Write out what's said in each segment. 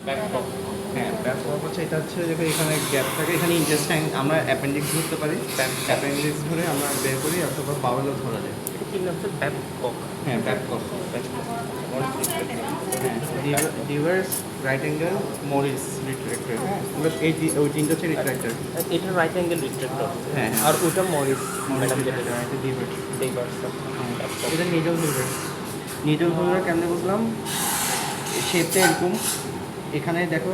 ব্যাককক। হ্যাঁ, ব্যাককক হচ্ছে এটা হচ্ছে দেখো এখানে গ্যাপ থাকে, এখানে ইন্টেস্টাইন আমরা অ্যাপেন্ডিক্স ধরতে পারি, অ্যাপেন্ডিক্স ধরে আমরা বের করি অথবা বাউলও ধরা যায়। এটা কি নাম স্যার? ব্যাককক। হ্যাঁ, ব্যাককক। ব্যাককক। Morris reflector. হ্যাঁ, Deavers, right angle, Morris retractor. হ্যাঁ, ওই তিনটা হচ্ছে রিট্রাক্টর। এটা রাইট অ্যাঙ্গেল রিফ্লেক্টর। হ্যাঁ, হ্যাঁ। আর ওটা মরিস ম্যাডাম যেটা এটা ডিভার্স। ডিভার্স। এটা নিডল হোল্ডার। নিডল হোল্ডার কেমনে বুঝলাম? শেপটা এরকম, এখানে দেখো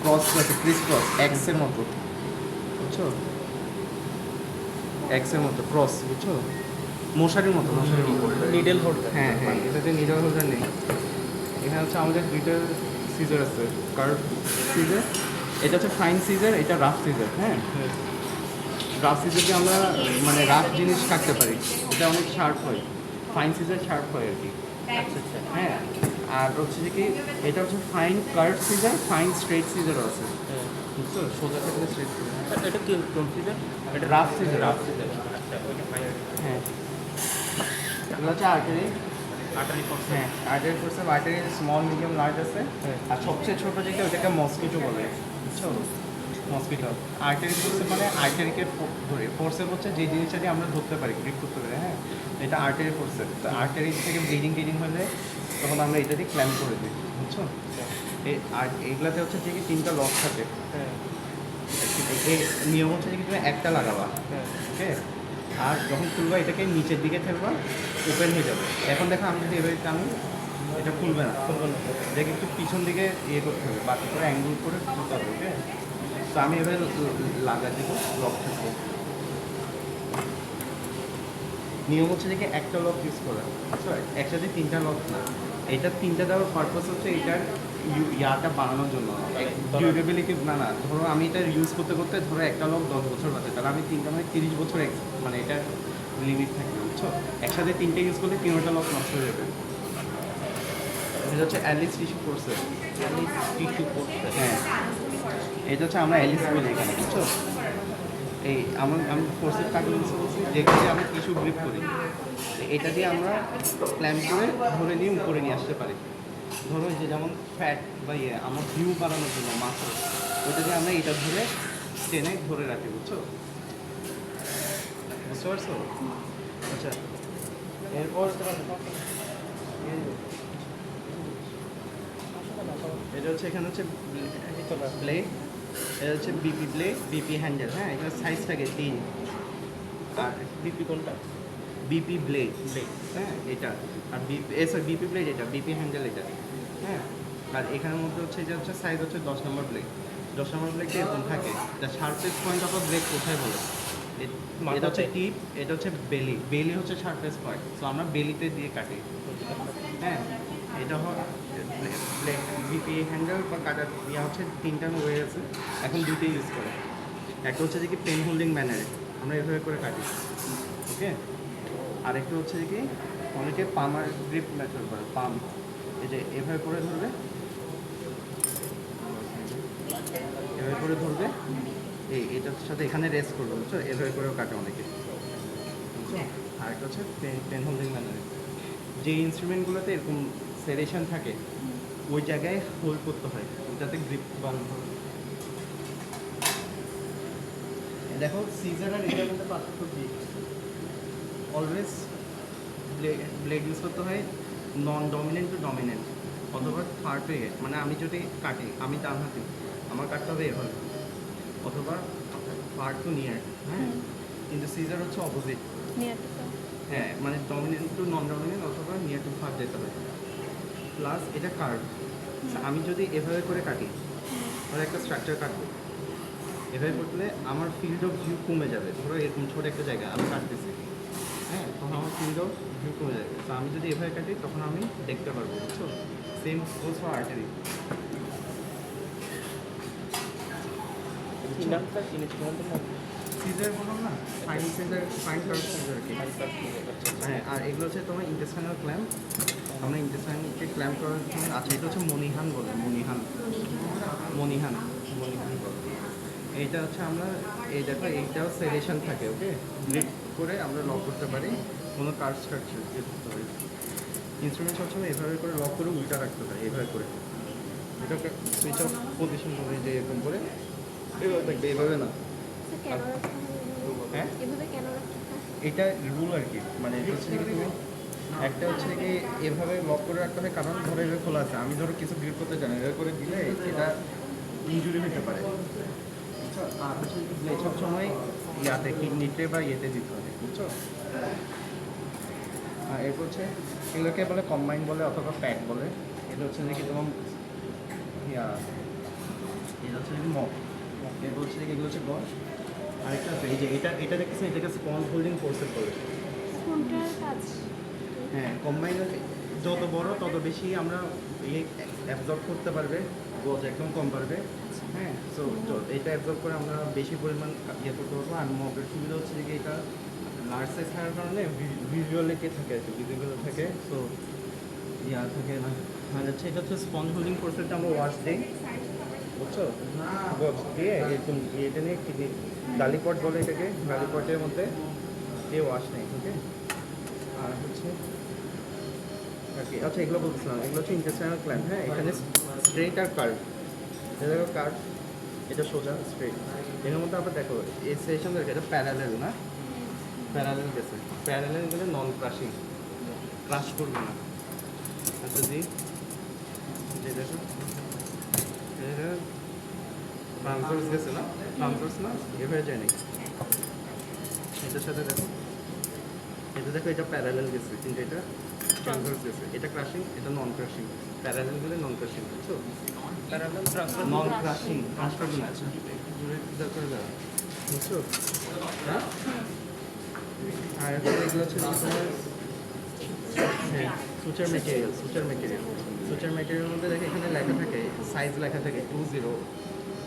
ক্রস আছে, ক্রিস ক্রস, এক্সের মতো, বুঝছো? এক্সের মতো ক্রস, বুঝছো? মশারির মতো, মশারির মতো। Needle holder. হ্যাঁ হ্যাঁ, এটাতে নিডল হোল্ডার নেই। এখানে হচ্ছে আমাদের দুইটা সিজার আছে, কার্ভ সিজার। এটা হচ্ছে ফাইন সিজার, এটা রাফ সিজার। হ্যাঁ, রাফ সিজার দিয়ে আমরা মানে রাফ জিনিস কাটতে পারি, এটা অনেক শার্প হয়। ফাইন সিজার শার্প হয় আর কি। আচ্ছা আচ্ছা। হ্যাঁ, আর হচ্ছে যে কি এটা হচ্ছে fine curve scissor, fine straight সিজারও আছে, হ্যাঁ। বুঝছো? সোজা থাকলে স্ট্রেট সিজার। এটা কি কোন সিজার? এটা রাফ সিজার। Rough caesar. আচ্ছা, ওইটা ফাইন। হ্যাঁ, এগুলো হচ্ছে আর্টারি। আটারি করছে। হ্যাঁ, আর্টারি ফোর্সে আর্টারি স্মল, মিডিয়াম, লার্জ আছে। হ্যাঁ। আর সবচেয়ে ছোটো যেটা ওটাকে মসকিটো বলে, বুঝছো? মসকিটো। আর্টারি ফোর্সে মানে আর্টারিকে ধরে, ফোর্সে হচ্ছে যে জিনিসটা দিয়ে আমরা ধরতে পারি, গ্রিপ করতে পারি। হ্যাঁ, এটা আর্টারি ফোর্সে। তো আর্টারি থেকে ব্লিডিং হলে তখন আমরা এটা দিয়ে ক্ল্যাম্প করে দিই, বুঝছো? আর এইগুলাতে হচ্ছে যে কি তিনটা লক থাকে। হ্যাঁ। এই নিয়ম হচ্ছে যে কি তুমি একটা লাগাবা, হ্যাঁ। ওকে? আর যখন খুলবা এটাকে নিচের দিকে ফেলবা, ওপেন হয়ে যাবে। এখন দেখো আমি যদি এভাবে টানি, এটা খুলবে না, খুলবে না। এটাকে একটু পিছন দিকে ইয়ে করতে হবে, বাকি করে অ্যাঙ্গুল করে খুলতে হবে, ওকে? তো আমি এভাবে লাগা দিব, লক থাকবে। নিয়ম হচ্ছে যে কি একটা লক ইউজ করা, বুঝছো? একসাথে তিনটা লক না। এইটার তিনটা দেওয়ার পারপাস হচ্ছে এটার ইয়াটা বাড়ানোর জন্য, ডিউরেবিলিটি। না না, ধরো আমি এটা ইউজ করতে করতে ধরো একটা লক 10 বছর বাঁচে, তাহলে আমি তিনটা মানে 30 বছর মানে এটা লিমিট থাকবে, বুঝছো? একসাথে তিনটে ইউজ করলে তিনটা লক নষ্ট হয়ে যাবে। এটা হচ্ছে অ্যালিস টিস্যু কোর্সে। অ্যালিস টিস্যু করছে। হ্যাঁ, এটা হচ্ছে আমরা অ্যালিস বলি এখানে, বুঝছো? এই আমি ফোর্সের কাজ বলছি, যেখানে আমরা টিস্যু গ্রিপ করি, এটা দিয়ে আমরা ক্ল্যাম্প করে ধরে নিয়ে উপরে নিয়ে আসতে পারি। ধরো যে যেমন ফ্যাট বা ইয়ে আমার ভিউ বাড়ানোর জন্য মাসল, ওটা দিয়ে আমরা এটা ধরে টেনে ধরে রাখি, বুঝছো? বুঝতে পারছো? আচ্ছা, এরপর এটা হচ্ছে এখানে হচ্ছে ব্লেড, এটা হচ্ছে বিপি ব্লেড, বিপি হ্যান্ডেল। হ্যাঁ, এখানে সাইজ থাকে 3। আর বিপি কোনটা? BP blade, blade. হ্যাঁ এটা। আর সরি বিপি ব্লেড এটা, বিপি হ্যান্ডেল এটা। হ্যাঁ, আর এখানের মধ্যে হচ্ছে যে হচ্ছে সাইজ হচ্ছে 10 নম্বর ব্লেড। 10 নম্বর ব্লেডটা এরকম থাকে। দ্য শার্পেস্ট পয়েন্ট অফ ব্লেড কোথায় বলে? এটা হচ্ছে টিপ, এটা হচ্ছে বেলি। বেলি হচ্ছে শার্পেস্ট পয়েন্ট, সো আমরা বেলিতে দিয়ে কাটি। হ্যাঁ, এটা হয় বিপি হ্যান্ডেল বা কাটার ইয়া হচ্ছে তিনটা ওয়ে আছে, এখন দুইটাই ইউজ করে। একটা হচ্ছে যে কি পেন হোল্ডিং ম্যানারে আমরা এভাবে করে কাটি, ওকে? আরেকটা হচ্ছে যে কি অনেকে পামার গ্রিপ মেথড করে, পাম, এই যে এভাবে করে ধরবে, এভাবে করে ধরবে, এটার সাথে এখানে রেস্ট করবে, বুঝছো? এভাবে করেও কাটে অনেকে, বুঝছো? আরেকটা হচ্ছে পেন হোল্ডিং ম্যানারে, যে ইনস্ট্রুমেন্টগুলোতে এরকম সেরেশন থাকে ওই জায়গায় হোল্ড করতে হয় যাতে গ্রিপ বানানো হয়। দেখো সিজার আর এটার মধ্যে পার্থক্য কি? অলওয়েজ ব্লেড ইউজ করতে হয় নন ডমিনেন্ট টু ডমিনেন্ট, অথবা থার্ড ওয়ে। মানে আমি যদি কাটি, আমি ডান হাতি, আমার কাটতে হবে এভাবে, অথবা ফার টু নিয়ার। হ্যাঁ, কিন্তু সিজার হচ্ছে অপোজিট। হ্যাঁ, মানে ডমিনেন্ট টু নন ডমিনেন্ট অথবা নিয়ার টু ফার যেতে হবে। প্লাস এটা কার্ভ। আমি যদি এভাবে করে কাটি, ধরো একটা স্ট্রাকচার কাটবো, এভাবে করলে আমার ফিল্ড অফ ভিউ কমে যাবে। ধরো এরকম ছোটো একটা জায়গা আমি কাটতেছি, হ্যাঁ, তখন আমার ফিল্ড অফ ভিউ কমে যাবে। তো আমি যদি এভাবে কাটি তখন আমি দেখতে পারবো, বুঝছো? Same goes for artery. কি নামটা চিনেছি বলতে না? সিজার বললাম না, fine scissor, fine curve scissor কি। হ্যাঁ, আর এগুলো হচ্ছে তোমার ইন্টেস্টাইনাল ক্ল্যাম্প। আমরা ইন্টেস্টাইনকে ক্ল্যাম্প করার জন্য, আচ্ছা এটা হচ্ছে মনিহান বলে, মনিহান, মনিহান, মনিহান বলে। এইটা হচ্ছে আমরা, এই দেখো এইটাও সেলেশন থাকে, ওকে? গ্রিপ করে আমরা লক করতে পারি, কোনো কার্ভ স্ট্রাকচার দিয়ে করতে পারি। ইনস্ট্রুমেন্ট সবসময় এভাবে করে লক করে উল্টা রাখতে হয়, এভাবে করে, এটাকে সুইচ অফ পজিশন হবে যে এরকম করে এভাবে থাকবে, এভাবে না। স্যার কেন রাখতে হবে? হ্যাঁ এভাবে কেন রাখতে হয়? এটা রুল আর কি, মানে হচ্ছে কি তুমি একটা হচ্ছে কি এভাবে লক করে রাখতে হয়, কারণ ধরো এভাবে খোলা আছে, আমি ধরো কিছু বিল করতে জানি, এভাবে করে দিলে এটা ইনজুরি হতে পারে, বুঝছো? আর হচ্ছে ব্লেড সব সময় ইয়াতে কিডনিতে বা ইয়েতে দিতে হবে, বুঝছো? আর এরপর হচ্ছে এগুলোকে বলে কম্বাইন বলে অথবা প্যাক বলে। এটা হচ্ছে নাকি তোমার ইয়া, এটা হচ্ছে নাকি মগ, এরপর হচ্ছে নাকি এগুলো হচ্ছে গজ। আরেকটা আছে এই যে এটা দেখতেছেন, এটাকে স্পঞ্জ হোল্ডিং ফোর্সেস বলে। কোনটার কাজ? হ্যাঁ, কম্বাইন যত বড় তত বেশি আমরা ইয়ে অ্যাবজর্ব করতে পারবে, গজ একদম কম পারবে। হ্যাঁ, সো এটা অ্যাবজর্ব করে আমরা বেশি পরিমাণ ইয়ে করতে পারবো। আর মগের সুবিধা হচ্ছে যে এটা লার্জ সাইজ থাকার কারণে ভিজুয়ালিটি থাকে আর কি, ভিজিবল থাকে, সো ইয়া থাকে না। আর হচ্ছে এটা হচ্ছে স্পঞ্জ হোল্ডিং ফোর্সেসটা আমরা ওয়াশ দিই, বুঝছো? গজ দিয়ে এরকম এটা নিয়ে কিডনি গালিপট বলে এটাকে, গালিপটের মধ্যে দিয়ে ওয়াশ নেই, ওকে? আর হচ্ছে ওকে, আচ্ছা এগুলো বলতেছিলাম, এগুলো হচ্ছে ইন্টেস্টাইনাল ক্ল্যাম্প। হ্যাঁ, এখানে স্ট্রেট আর কার্ভ, এটা দেখো কার্ভ, এটা সোজা স্ট্রেট। এর মধ্যে আবার দেখো এই সেশন দেখো এটা প্যারালেল না, প্যারালেল গেছে, প্যারালেল গেলে নন ক্রাশিং, ক্রাশ করবে না। আচ্ছা জি, যে দেখো এটা ট্রান্সভার্স গেছে না, ট্রান্সভার্স না এভাবে যায় নাকি এটার সাথে দেখো, এটা দেখো এটা প্যারালেল গেছে, কিন্তু এটা ট্রান্সভার্স গেছে, এটা ক্রাশিং, এটা নন ক্রাশিং। প্যারালেল গেলে নন ক্রাশিং, বুঝছো? প্যারালাল ট্রান্সফার নন ক্রাশিং, ক্রাশ করবে না, করে দাও, বুঝছো? হ্যাঁ, আর এখন এগুলো হচ্ছে যে তোমার হ্যাঁ suture material, suture material, suture মেটেরিয়ালের মধ্যে দেখে এখানে লেখা থাকে, সাইজ লেখা থাকে 20,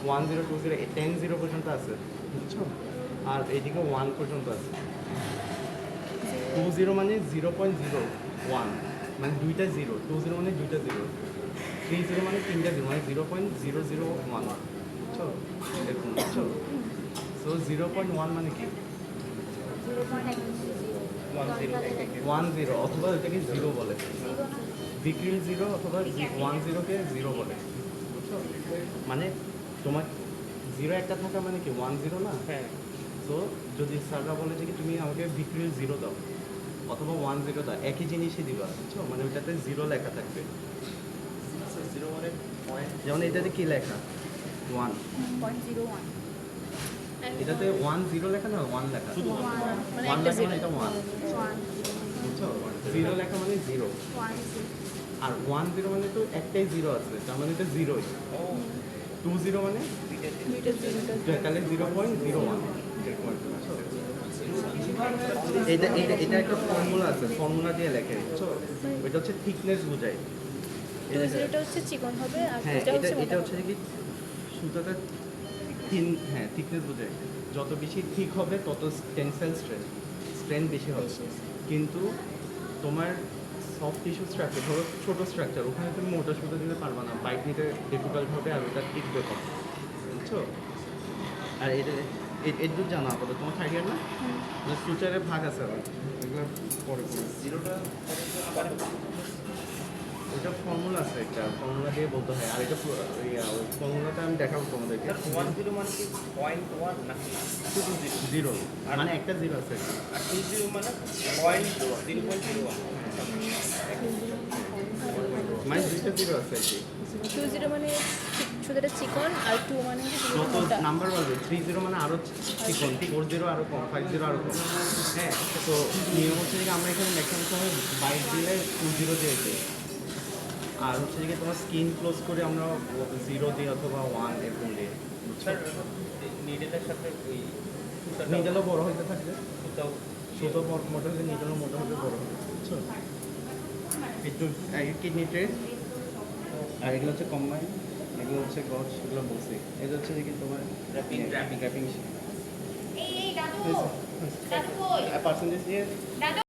10, 20, 10 পর্যন্ত আছে, বুঝছো? আর এইদিকে 1 পর্যন্ত আছে। 20 মানে 0.01, মানে দুইটা জিরো, 20 মানে দুইটা জিরো, 30 মানে তিনটা জিরো, মানে 0.001, বুঝছো? এরকম, বুঝছো? সো 0.1 মানে কি 10 অথবা এটাকে জিরো বলে, বিক্রির জিরো অথবা 10কে জিরো বলে, বুঝছো? মানে তোমার জিরো একটা থাকা মানে কি 10 না? হ্যাঁ তো যদি স্যাররা বলে যে কি তুমি আমাকে বিক্রির জিরো দাও অথবা 10 দাও, একই জিনিসই দিবা, বুঝছো? মানে ওইটাতে জিরো লেখা থাকবে। জিরো মানে পয়েন্ট যেমন এটাতে কি লেখা 1, 0.01 এটাতে 10 লেখা না 1 লেখা, শুধু মানে 1 একটা লেখা মানে এটা 1, 1 বুঝছো? জিরো লেখা মানে জিরো, 1 আর 10 মানে তো একটাই জিরো আছে, তার মানে এটা জিরোই। ও 20 মানে দুইটা জিরো তাহলে 0.01। এটা এটা এটা একটা ফর্মুলা আছে, ফর্মুলা দিয়ে লেখে, বুঝছো? ওইটা হচ্ছে থিকনেস বোঝায়। তো জিরোটা হচ্ছে চিকন হবে আর হ্যাঁ, দুইটা এটা হচ্ছে এটা হচ্ছে কি সুতাটা থিন, হ্যাঁ থিকনেস বোঝায়, যত বেশি থিক হবে তত টেনসাইল স্ট্রেন্থ বেশি হবে। বেশি। কিন্তু তোমার সফট টিস্যু স্ট্রাকচার, ধরো ছোটো স্ট্রাকচার, ওখানে তুমি মোটা সুতো দিতে পারবে না, বাইক নিতে ডিফিকাল্ট হবে আর ওটা টিকবে কম, বুঝছো? আর এটা এর দূর জানা আপাতত তোমার থার্ড না, ফিউচারের ভাগ আছে আবার, এগুলো পরে জিরোটা এটা ফর্মুলা আছে, একটা ফর্মুলা দিয়ে বলতে হয়। আর এটা ওই ফর্মুলাটা আমি দেখাবো তোমাদেরকে। 10 মানে কি 0.1 না শুধু জিরো জিরো মানে একটা জিরো আছে, আর 20 মানে 0.01 মানে দুইটা জিরো আছে আর কি। 20 মানে সুতোটা চিকন আর 2 মানে হচ্ছে যত মোটা। নাম্বার বলবে 30 মানে আরও চিকন, 40 আরও কম, 50 আরও কম। হ্যাঁ, তো নিয়ম হচ্ছে যে আমরা এখানে ম্যাক্সিমাম সময় 22 দিলে 20 দিয়েছি, আর হচ্ছে যে তোমার স্কিন ক্লোজ করে আমরা 0 দিই অথবা 1 এরকম দিই, স্যার নিডেলের সাথে ওই সুতাটা নিডেলও বড় হতে থাকবে, সুতাও ছোটো মোটা হলে নিডেলও মোটা হতে বড় হবে, বুঝছো? একটু কিডনি ট্রে, আর এগুলো হচ্ছে কম্বাইন, এগুলো হচ্ছে গজ, এগুলো বলছি, এগুলো হচ্ছে যে কি তোমার Wrapping. র্যাপিং এই দাদু দাদু কই পার্সেন্টেজ দিয়ে